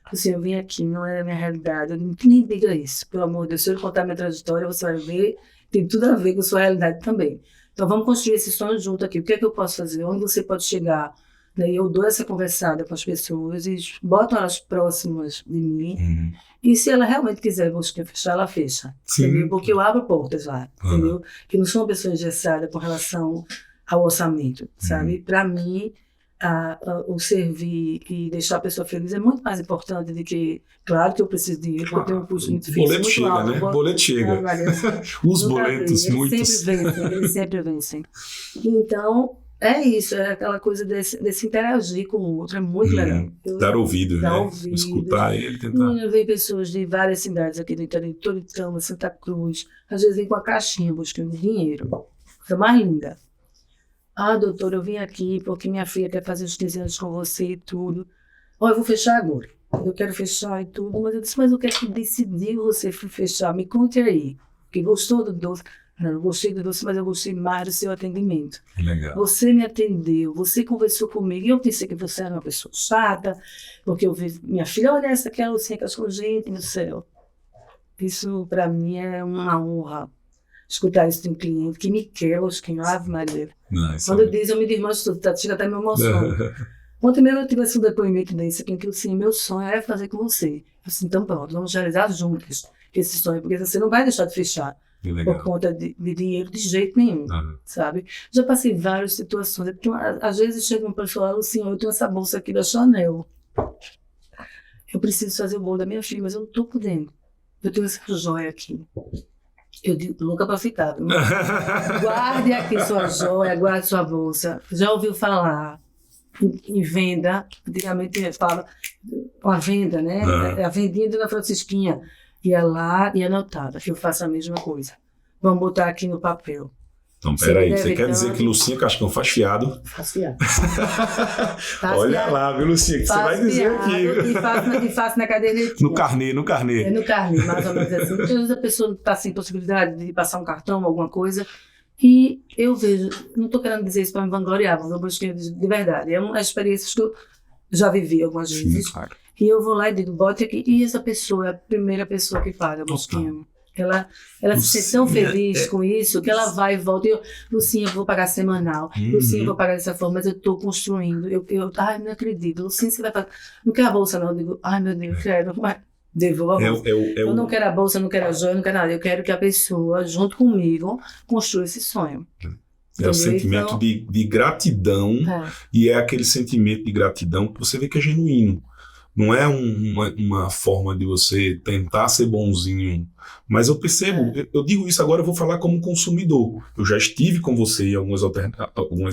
Assim, eu vim aqui, não é a minha realidade, eu nem diga isso, pelo amor de Deus. Se eu contar minha trajetória, você vai ver, tem tudo a ver com a sua realidade também. Então vamos construir esse sonho junto aqui. O que é que eu posso fazer? Onde você pode chegar? Daí eu dou essa conversada com as pessoas e boto elas próximas de mim. E se ela realmente quiser fechar, ela fecha. Entendeu? Porque eu abro portas lá, entendeu? Que não sou uma pessoa engessada com relação ao orçamento, sabe? Para mim, o servir e deixar a pessoa feliz é muito mais importante do que, claro que eu preciso de dinheiro, porque eu tenho um custo muito difícil. Boleto chega, alto, né? Boleto chega. Os boletos, muitos. Eles sempre vencem. Então, é isso, é aquela coisa desse interagir com o outro, é muito legal. Dar ouvido, né? Escutar ele, tentar. Vem pessoas de várias cidades aqui do interior, Toritama, Santa Cruz, às vezes vem com a caixinha buscando dinheiro. Coisa mais linda. Doutor, eu vim aqui porque minha filha quer fazer os 15 anos com você e tudo. Eu vou fechar agora. Eu quero fechar e tudo. Mas eu disse, mas o que é que decidiu você fechar? Me conte aí. Porque gostou do doce? Não, eu gostei do doce, mas eu gostei mais do seu atendimento. Legal. Você me atendeu, você conversou comigo. E eu pensei que você era uma pessoa chata, porque eu vi minha filha, olha essa aqui, a Lucinha Cascão, gente do céu. Isso, para mim, é uma honra. escutar isso de um cliente que me quer, Bosquinho, Ave Maria. Não, Quando diz, eu me desmancho tudo, tá? Chega até me emociono. Ontem mesmo eu tive esse depoimento desse aqui, que assim, meu sonho é fazer com você. Eu assim, então pronto, vamos realizar juntos esse sonho, porque você não vai deixar de fechar por conta de dinheiro de jeito nenhum, sabe? Já passei várias situações, porque às vezes chega uma pessoa e fala assim, eu tenho essa bolsa aqui da Chanel, eu preciso fazer o bolo da minha filha, mas eu não tô podendo. Eu tenho essa joia aqui. Eu digo, louca pra ficar. Guarde aqui sua joia, guarde sua bolsa. Já ouviu falar em venda? Antigamente fala uma venda, né? A vendinha da Francisquinha. Ia lá e anotava. Eu faço a mesma coisa. Vamos botar aqui no papel. Então, peraí, você quer dizer que Lucinha Cascão faz fiado? Faz fiado. Olha lá, viu, Lucinha, o que você vai dizer aqui? E faço na cadeira. No carnê. É no carnê, mais ou menos assim. Porque às vezes a pessoa está sem possibilidade de passar um cartão, alguma coisa. E eu vejo, não estou querendo dizer isso para me vangloriar, mas eu busquei de verdade. É uma experiência que eu já vivi algumas vezes. Claro. E eu vou lá e digo, bote aqui. E essa pessoa é a primeira pessoa que paga, Bosquinho. Ela se sente tão feliz com isso que ela vai e volta. Lucinha, eu vou pagar semanal. Lucinha, eu vou pagar dessa forma, mas eu estou construindo. Ai, não acredito. Lucinha, você vai pagar. Não quer a bolsa, não? Eu digo, ai, meu Deus, quero. Mas devolva a bolsa. Eu não quero a bolsa, não quero a joia, não quero nada. Eu quero que a pessoa, junto comigo, construa esse sonho. É o sentimento de gratidão. E é aquele sentimento de gratidão que você vê que é genuíno. Não é uma forma de você tentar ser bonzinho. Mas eu percebo, eu digo isso agora, eu vou falar como consumidor. Eu já estive com você em algumas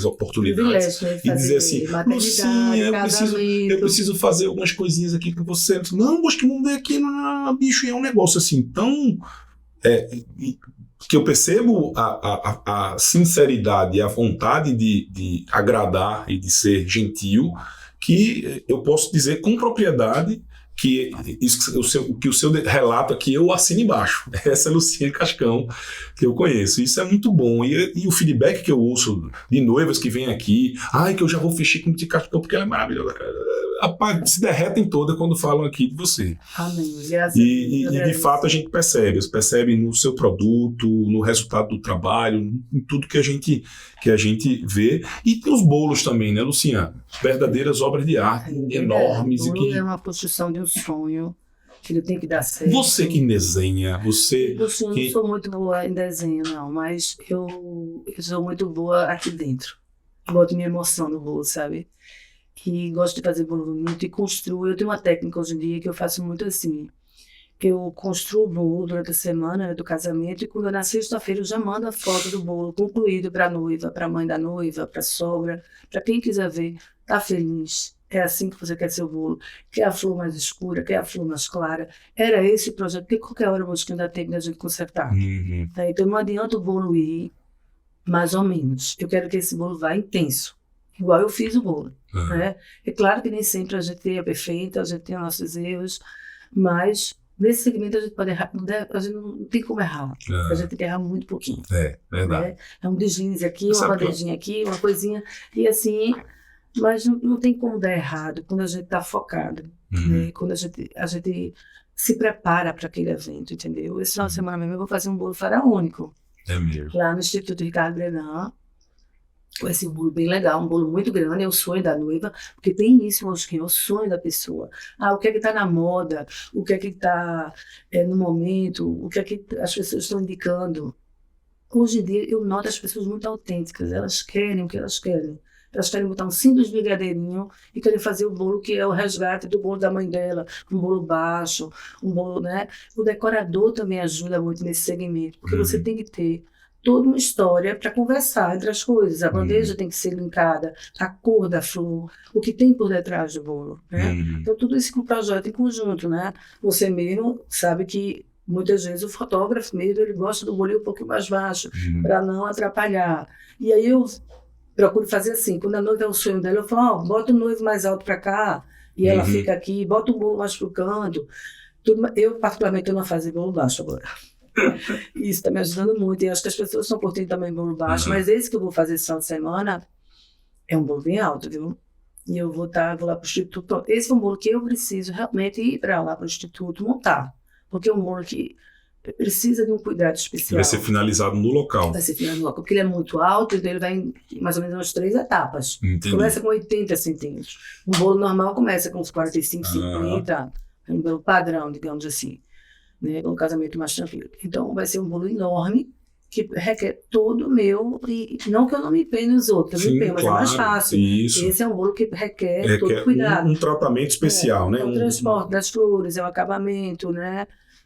oportunidades. E dizer assim, Lucinha, eu preciso fazer algumas coisinhas aqui com você. Não, acho que não vem aqui, não, bicho, é um negócio assim tão... que eu percebo a sinceridade e a vontade de agradar e de ser gentil, que eu posso dizer com propriedade que o seu relato aqui eu assino embaixo. Essa é a Lucinha Cascão que eu conheço. Isso é muito bom. E o feedback que eu ouço de noivas que vêm aqui, que eu já vou fechar com o Cascão porque ela é maravilhosa. Se derretem todas quando falam aqui de você. Amém. E de fato a gente percebe no seu produto, no resultado do trabalho, em tudo que a gente vê. E tem os bolos também, né, Lucinha? Verdadeiras obras de arte, enormes. O bolo é uma construção de um sonho que ele tem que dar certo. Você que desenha, você... Eu não sou muito boa em desenho, não, mas eu sou muito boa aqui dentro. Boto minha emoção no bolo, sabe? Que gosto de fazer bolo muito e construo. Eu tenho uma técnica hoje em dia que eu faço muito assim. Eu construo o bolo durante a semana do casamento e quando na sexta-feira eu já mando a foto do bolo concluído para a noiva, para a mãe da noiva, para a sogra, para quem quiser ver. Tá feliz? É assim que você quer seu bolo? Quer a flor mais escura? Quer a flor mais clara? Era esse o projeto, porque qualquer hora eu vou ainda tem que a gente consertar. Então não adianta o bolo ir mais ou menos. Eu quero que esse bolo vá intenso. Igual eu fiz o bolo. Né? É claro que nem sempre a gente é perfeita, a gente tem nossos erros, mas nesse segmento a gente pode errar, a gente não tem como errar. A gente tem que errar muito pouquinho. É verdade. Né? É um deslize aqui, uma bandejinha aqui, uma coisinha, e assim, mas não tem como dar errado quando a gente está focado. Né? Quando a gente se prepara para aquele evento, entendeu? Esse final de semana mesmo eu vou fazer um bolo faraônico. É mesmo. Lá no Instituto Ricardo Brenan. Com esse bolo bem legal, um bolo muito grande, é o sonho da noiva, porque tem isso, Mosquinha, é o sonho da pessoa. O que é que está na moda, o que é que está no momento, o que é que as pessoas estão indicando. Hoje em dia, eu noto as pessoas muito autênticas, elas querem o que elas querem. Elas querem botar um simples brigadeirinho e querem fazer o bolo que é o resgate do bolo da mãe dela, um bolo baixo, um bolo, né? O decorador também ajuda muito nesse segmento, porque você tem que ter toda uma história para conversar entre as coisas. A bandeja tem que ser linkada, a cor da flor, o que tem por detrás do bolo. Né? Então, tudo isso com o projeto em conjunto. Né? Você mesmo sabe que, muitas vezes, o fotógrafo mesmo ele gosta do bolo um pouco mais baixo, para não atrapalhar. E aí eu procuro fazer assim, quando a noiva é o sonho dela, eu falo, bota o noivo mais alto para cá, e ela fica aqui, bota o bolo mais pro canto. Eu, particularmente, eu não faço bolo baixo agora. Isso está me ajudando muito e acho que as pessoas estão curtindo também bolo baixo, mas esse que eu vou fazer esse final de semana é um bolo bem alto, viu? E eu vou lá para o Instituto. Esse é um bolo que eu preciso realmente ir para lá para o Instituto montar, porque é um bolo que precisa de um cuidado Que especial. vai ser finalizado no local. Vai ser finalizado no local, porque ele é muito alto, então ele vai em mais ou menos umas 3 etapas. Entendi. Começa com 80 centímetros. Um bolo normal começa com uns 45, 50, um bolo padrão, digamos assim, né? Um casamento mais tranquilo. Então vai ser um bolo enorme, que requer todo o meu, e não que eu não me empenhe nos outros, eu me empenho, mas é mais fácil. Isso. Esse é um bolo que requer todo cuidado. Um tratamento especial, né? É o transporte das flores, é o acabamento, né?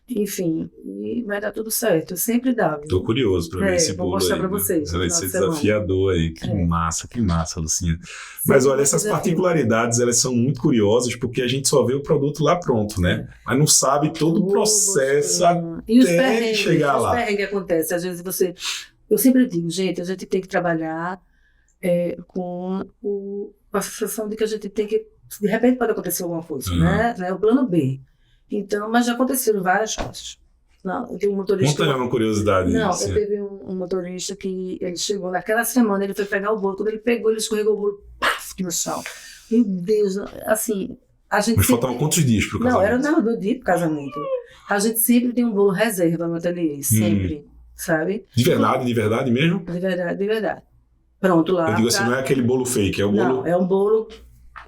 Enfim, e vai dar tudo certo. Sempre dá. Tô curioso para ver esse vou bolo mostrar aí. para vocês. Vai ser desafiador aí. Que massa, Lucinha. Mas olha, essas particularidades, elas são muito curiosas, porque a gente só vê o produto lá pronto, né? Mas não sabe todo o processo até chegar lá. Os perrengues acontecem. Às vezes eu sempre digo, gente, a gente tem que trabalhar com a sensação de que a gente tem que, de repente pode acontecer alguma coisa, né? É o plano B. Então, mas já aconteceram várias coisas. Não, eu tenho um motorista. Conta uma curiosidade. Não, eu teve um motorista que ele chegou naquela semana, ele foi pegar o bolo. Quando ele pegou, ele escorregou o bolo no chão. Meu Deus, assim, a gente. Mas faltavam quantos dias pro casamento? Não, era no dia pro casamento. A gente sempre tem um bolo reserva no ateliê, sempre, sabe? De verdade mesmo? De verdade. Pronto, lá. Eu digo assim, não é aquele bolo fake, é o bolo. Não, é um bolo,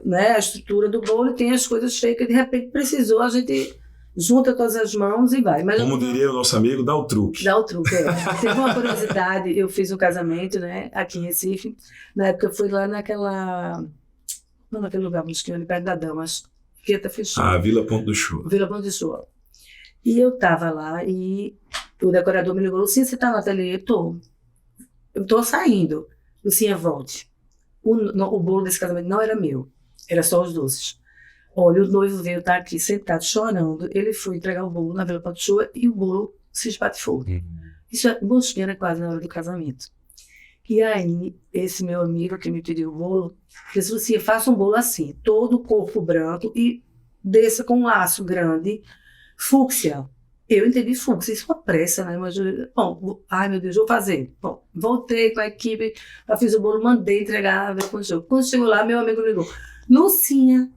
né? A estrutura do bolo tem as coisas fake, de repente precisou, a gente junta todas as mãos e vai. Mas como diria o nosso amigo, dá o truque. Dá o truque, Teve uma curiosidade, eu fiz um casamento, né, aqui em Recife, na época eu fui lá naquele lugar, ali perto da Damas, que até fechou. Vila Ponto do Show. Vila Ponto do Show. E eu tava lá e o decorador me ligou, Lucinha, você tá no ateliê? Eu tô saindo. Lucinha, volte. O bolo desse casamento não era meu, era só os doces. Olha, o noivo veio estar aqui sentado chorando. Ele foi entregar o bolo na Vila Ponto do Show e o bolo se espatifou. Isso era quase na hora do casamento. E aí, esse meu amigo que me pediu o bolo, disse assim, faça um bolo assim, todo o corpo branco e desça com um laço grande, fúcsia. Eu entendi fúcsia, isso é uma pressa, né? Mas, bom, ai meu Deus, vou fazer. Bom, voltei com a equipe, eu fiz o bolo, mandei entregar na Vila Ponto do Show. Quando chegou lá, meu amigo ligou, Lucinha,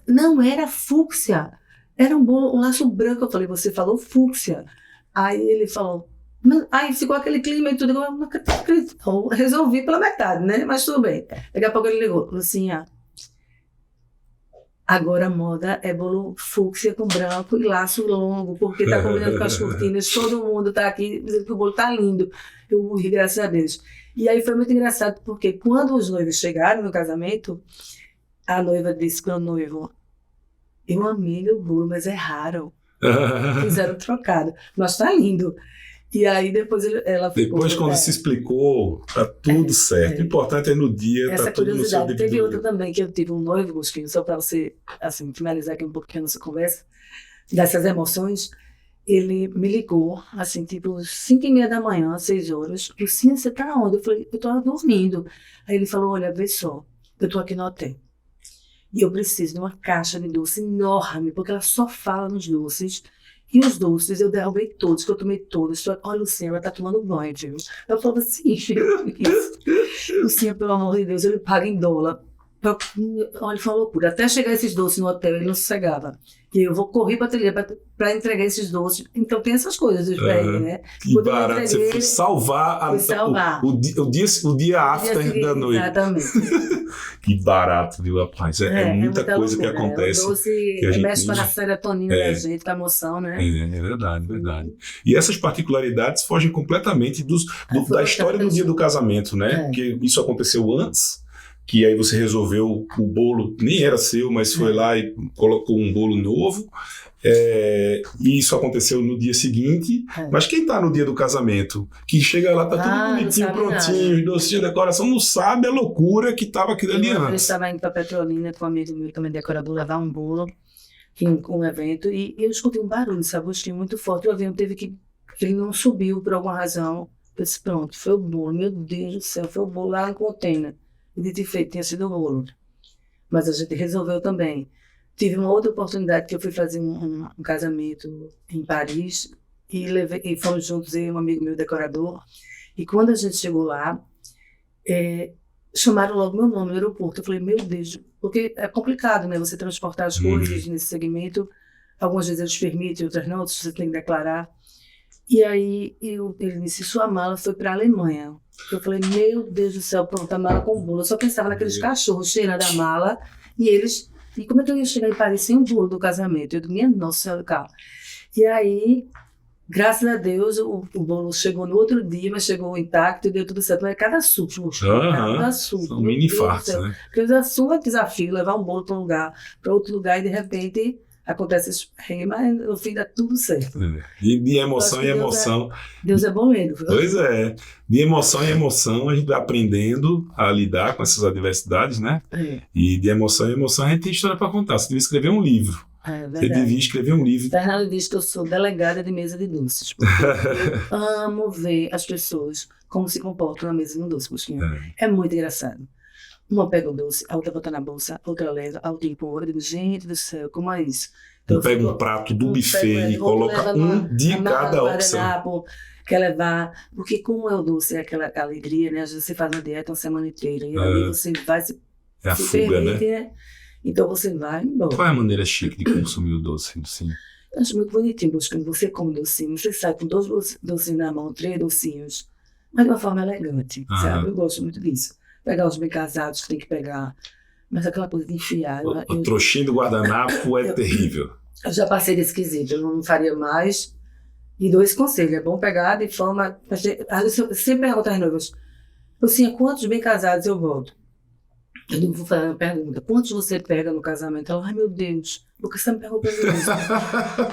não era fúcsia, era um laço branco. Eu falei, você falou fúcsia. Aí ele falou, aí ficou aquele clima e tudo. Eu não acredito. Eu resolvi pela metade, né? Mas tudo bem. Daqui a pouco ele ligou, Lucinha, agora a moda é bolo fúcsia com branco e laço longo, porque tá combinando com as cortinas, todo mundo tá aqui dizendo que o bolo tá lindo. Eu morri, graças a Deus. E aí foi muito engraçado, porque quando os noivos chegaram no casamento, a noiva disse para o noivo, eu amei o bolo, mas é raro. Fizeram trocado. Mas tá lindo. E aí depois ela ficou... Depois quando se explicou, tá tudo certo. O importante é no dia, essa tá tudo no seu devido. Teve outra também, que eu tive um noivo, Agostinho, só para você assim, finalizar aqui um pouquinho a nossa conversa, dessas emoções. Ele me ligou, assim, tipo, 5h30 da manhã, 6 horas. Lucinha, você tá onde? Eu falei, eu tô dormindo. Aí ele falou, olha, vê só, eu tô aqui no hotel. E eu preciso de uma caixa de doce enorme, porque ela só fala nos doces. E os doces, eu derrubei todos, que eu tomei todos. Olha, Lucinha, ela tá tomando banho, viu? Eu falo assim, Lucinha, pelo amor de Deus, ele paga em dólar. Olha, foi uma loucura. Até chegar esses doces no hotel, ele não sossegava. E eu vou correr para o ateliê para entregar esses doces. Então tem essas coisas, né? Que quando barato. Você foi salvar, o dia after da noite. Exatamente. Que barato, viu, rapaz? É muita coisa loucura, que acontece. O doce que a gente mexe com a serotonina da gente, com a emoção, né? É verdade. E essas particularidades fogem completamente da história do dia do casamento, né? Porque isso aconteceu antes, que aí você resolveu o bolo, nem era seu, mas foi lá e colocou um bolo novo. E isso aconteceu no dia seguinte, mas quem tá no dia do casamento, que chega lá, tá tudo bonitinho, prontinho, docinho, decoração, não sabe a loucura que tava aquilo ali antes. Eu estava indo pra Petrolina com um amigo meu, também decorador, levar um bolo com um evento, e eu escutei um barulho, sabe, gostinho muito forte. O avião ele não subiu por alguma razão. Eu disse, pronto, foi o bolo, meu Deus do céu, foi o bolo lá no container. E de feito, tinha sido o bolo. Mas a gente resolveu também. Tive uma outra oportunidade que eu fui fazer um casamento em Paris e fomos juntos, eu e um amigo meu, decorador. E quando a gente chegou lá, chamaram logo meu nome no aeroporto. Eu falei, meu Deus, porque é complicado, né? Você transportar as coisas nesse segmento. Algumas vezes eles permitem, outras não, você tem que declarar. E aí ele disse, sua mala foi para a Alemanha. Eu falei, meu Deus do céu, pronto, a mala com bolo. Eu só pensava naqueles cachorros cheirando a mala e como é que eu ia chegar em Paris sem o bolo do casamento? Eu digo, minha nossa, cara. E aí, graças a Deus, o bolo chegou no outro dia, mas chegou intacto e deu tudo certo. Mas cada susto, cada susto. São mini infartos, né? Porque o desafio, levar um bolo para outro lugar e de repente acontece esse perrengue, mas no fim dá tudo certo. De emoção em emoção. Deus é bom mesmo. Pois é. De emoção em emoção, a gente vai aprendendo a lidar com essas adversidades, né? E de emoção em emoção, a gente tem história para contar. Você devia escrever um livro. Você devia escrever um livro. Fernando diz que eu sou delegada de mesa de doces. Porque eu amo ver as pessoas como se comportam na mesa de um doce. É muito engraçado. Uma pega o doce, a outra bota na bolsa, a outra leva, a outra empurra. Eu digo, gente do céu, como é isso? Então, pega um prato do buffet e coloca um de cada opção. Quer levar, porque como é o doce, é aquela alegria, né? Às vezes você faz uma dieta uma semana inteira e aí você vai se a fuga, permite, né? Então você vai embora. Qual é a maneira chique de consumir o doce? Sim. Eu acho muito bonitinho, quando você come docinho, você sai com 2 docinhos na mão, 3 docinhos, mas de uma forma elegante, sabe? Eu gosto muito disso. Pegar os bem casados que tem que pegar, mas aquela coisa de enfiar. O trouxinho do guardanapo é terrível. Eu já passei desse quesito, eu não faria mais. E dou esse conselho, é bom pegar de forma... Às vezes eu sempre pergunto às noivas, assim, quantos bem casados eu volto? Eu vou fazer uma pergunta, quantos você pega no casamento? Ela, ai meu Deus, por que você está me perguntando isso?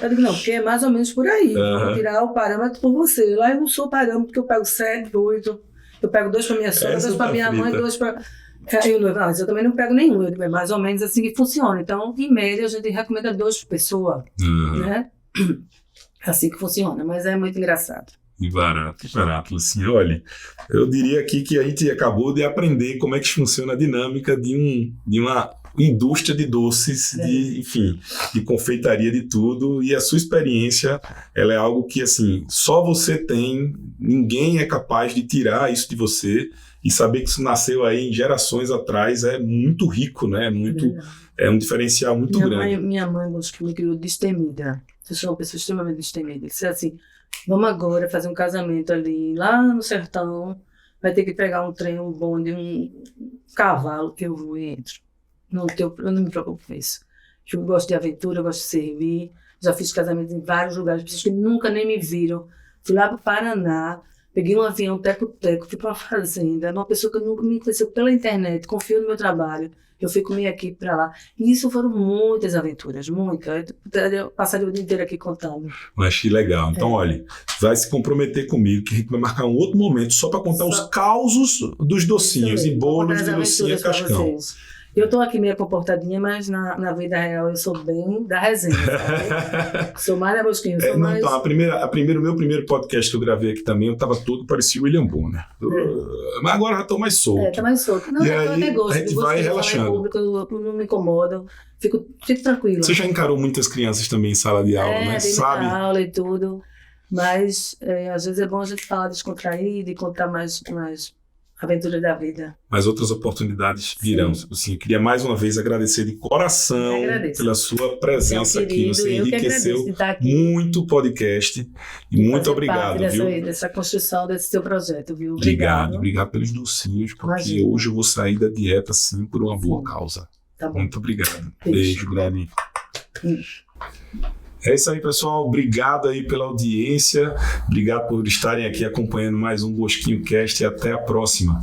Eu digo, não, porque é mais ou menos por aí, vou tirar o parâmetro por você. Lá eu não sou parâmetro, porque eu pego 7, 8, eu pego 2 para minha sogra, 2 para minha mãe, 2 para... Mas eu também não pego nenhum, eu digo, é mais ou menos assim que funciona. Então, em média, a gente recomenda 2 por pessoa, né? Assim que funciona, mas é muito engraçado. E barato, assim, olha, eu diria aqui que a gente acabou de aprender como é que funciona a dinâmica de uma indústria de doces, enfim, de confeitaria, de tudo, e a sua experiência, ela é algo que, assim, só você tem, ninguém é capaz de tirar isso de você, e saber que isso nasceu aí em gerações atrás é muito rico, né? É um diferencial muito grande. Minha mãe me criou destemida. Eu sou uma pessoa extremamente destemida. Disse assim, vamos agora fazer um casamento ali, lá no sertão, vai ter que pegar um trem, um bonde, um cavalo que eu vou e entro. Eu não me preocupo com isso. Eu gosto de aventura, eu gosto de servir. Já fiz casamento em vários lugares, pessoas que nunca nem me viram. Fui lá para o Paraná, peguei um avião teco-teco, fui para uma fazenda, uma pessoa que eu nunca me conheceu pela internet, confio no meu trabalho. Eu fui com minha equipe para lá. E isso foram muitas aventuras, muitas. Eu passaria o dia inteiro aqui contando. Mas que legal. Então, olha, vai se comprometer comigo, que a gente vai marcar um outro momento só para contar os causos dos docinhos e bolos de Lucinha Cascão. Eu estou aqui meio comportadinha, mas na vida real eu sou bem da resenha, sabe? Sou mais nebosquinha. Então, o meu primeiro podcast que eu gravei aqui também, eu estava todo parecido William Bonner. Mas agora já estou mais solto. Tá mais solto. Não, e eu aí, até gosto. a gente vai relaxando. Público, eu não me incomodo. Fico tranquila. Você já encarou muitas crianças também em sala de aula, né? Sabe? Aula e tudo. Mas às vezes é bom a gente falar descontraído e contar mais aventura da vida. Mas outras oportunidades virão. Assim, eu queria mais uma vez agradecer de coração pela sua presença aqui. Você enriqueceu muito o podcast. E muito obrigado. Dessa construção desse seu projeto, viu? Obrigado pelos docinhos, porque hoje eu vou sair da dieta sim por uma boa causa. Tá bom. Muito obrigado. Beijo grande. É isso aí, pessoal. Obrigado aí pela audiência. Obrigado por estarem aqui acompanhando mais um Bosquinho Cast e até a próxima.